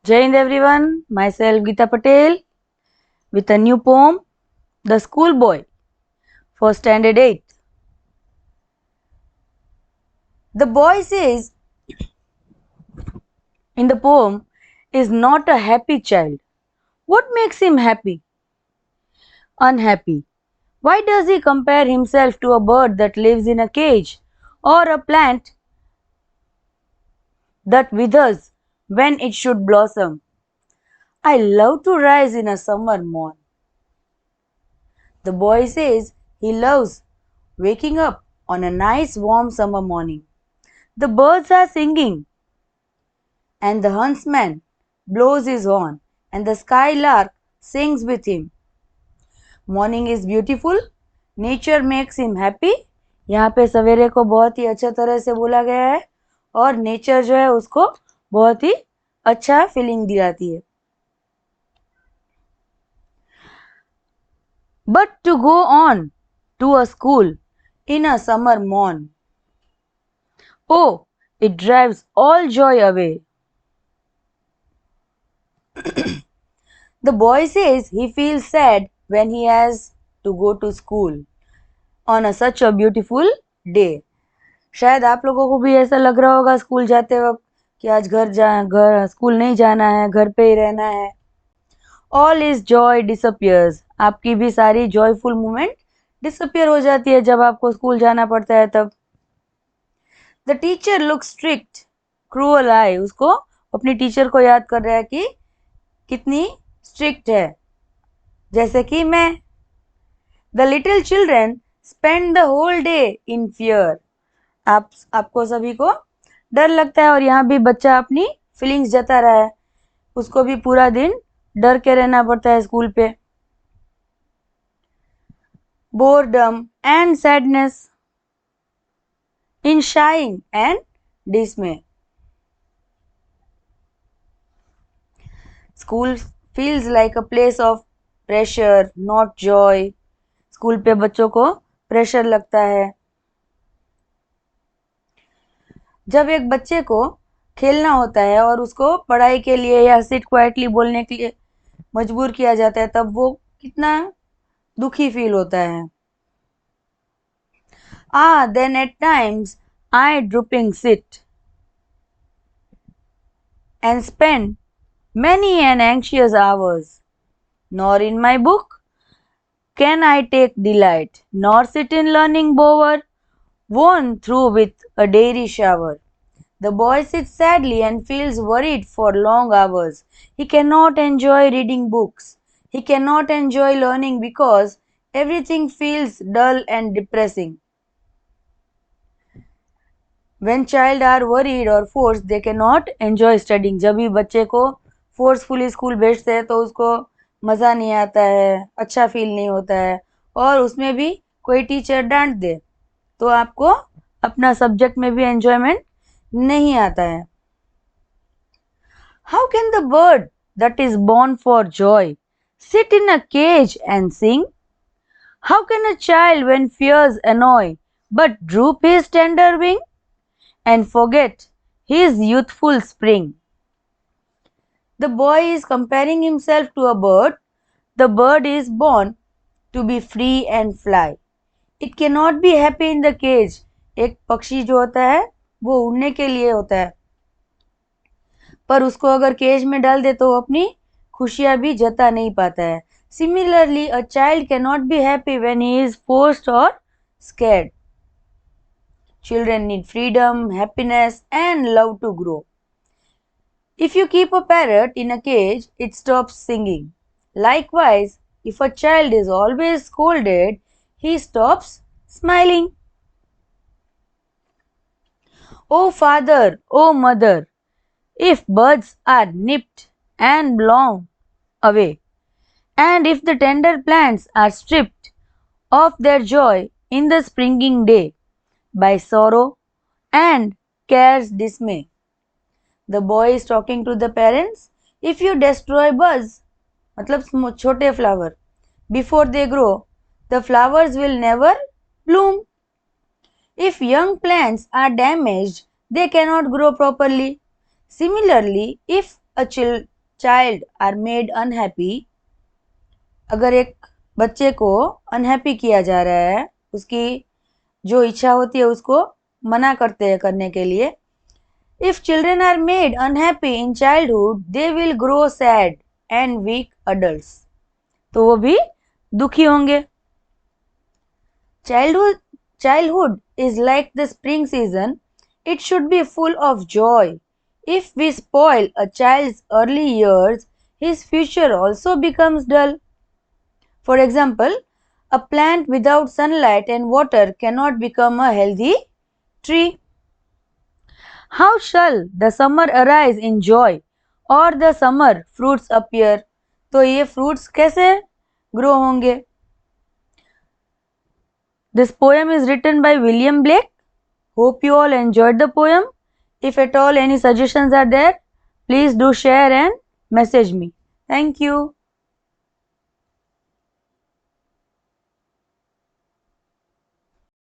Jai Hind everyone, myself Geeta Patel with a new poem, The Schoolboy for Standard 8. The boy says in the poem is not a happy child. What makes him happy? Unhappy. Why does he compare himself to a bird that lives in a cage or a plant that withers when it should blossom? I love to rise in a summer morn. The boy says he loves waking up on a nice warm summer morning. The birds are singing, and the huntsman blows his horn, and the skylark sings with him. Morning is beautiful, nature makes him happy. यहाँ पे सवेरे को बहुत ही अच्छे तरह से बोला गया है और नेचर जो है उसको बहुत ही अच्छा फीलिंग दिलाती है. But to go on to a school in a summer morn, oh, it drives all joy away. The boy says he feels sad when he has to go to school on such a beautiful day. शायद आप लोगों को भी ऐसा लग रहा होगा school जाते वक्त कि आज घर स्कूल नहीं जाना है, घर पे ही रहना है. All is joy disappears. आपकी भी सारी जॉयफुल मोमेंट डिसअपियर हो जाती है जब आपको स्कूल जाना पड़ता है तब. The teacher look strict cruel I. उसको अपनी टीचर को याद कर रहा है कि कितनी स्ट्रिक्ट है, जैसे कि मैं. The little children spend the whole day in fear. आपको सभी को डर लगता है और यहाँ भी बच्चा अपनी फीलिंग्स जता रहा है. उसको भी पूरा दिन डर के रहना पड़ता है स्कूल पे. Boredom and sadness in sharing and डिसमे. School feels like a place of pressure, not joy. School पे बच्चों को प्रेशर लगता है. जब एक बच्चे को खेलना होता है और उसको पढ़ाई के लिए या सिट क्वाइटली बोलने के लिए मजबूर किया जाता है तब वो कितना दुखी फील होता है. Then at times I drooping sit and spend many and anxious hours, nor in my book can I take delight, nor sit in learning bower, worn through with a dairy shower. The boy sits sadly and feels worried for long hours. He cannot enjoy reading books. He cannot enjoy learning because everything feels dull and depressing. When child are worried or forced, they cannot enjoy studying. जब भी बच्चे को forcefully school भेजते हैं तो उसको मज़ा नहीं आता है, अच्छा फील नहीं होता है और उसमें भी कोई टीचर डांट दे तो आपको अपना सब्जेक्ट में भी एंजॉयमेंट नहीं आता है. How can the bird that is born for joy sit in a cage and sing? How can a child when fears annoy but droop his tender wing and forget his youthful spring? The boy is comparing himself to a bird. The bird is born to be free and fly. It cannot be happy in the cage. एक पक्षी जो होता है वो उड़ने के लिए होता है, पर उसको अगर केज में डाल दे तो अपनी खुशियां भी जता नहीं पाता है. Similarly, a child cannot be happy when he is forced or scared. Children need freedom, happiness, and love to grow. If you keep a parrot in a cage, it stops singing. Likewise, if a child is always scolded, he stops smiling. Oh father, oh mother, if birds are nipped and blown away, and if the tender plants are stripped of their joy in the springing day by sorrow and care's dismay. The boy is talking to the parents. If you destroy buds, मतलब छोटे flower, before they grow, the flowers will never bloom. If young plants are damaged, they cannot grow properly. Similarly, if a child are made unhappy, अगर एक बच्चे को unhappy किया जा रहा है, उसकी जो इच्छा होती है उसको मना करते हैं करने के लिए. If children are made unhappy in childhood, they will grow sad and weak adults. तो वो भी दुखी होंगे. Childhood is like the spring season. It should be full of joy. If we spoil a child's early years, his future also becomes dull. For example, a plant without sunlight and water cannot become a healthy tree. How shall the summer arise in joy or the summer fruits appear? तो ये fruits कैसे grow होंगे? This poem is written by William Blake. Hope you all enjoyed the poem. If at all any suggestions are there, please do share and message me. Thank you.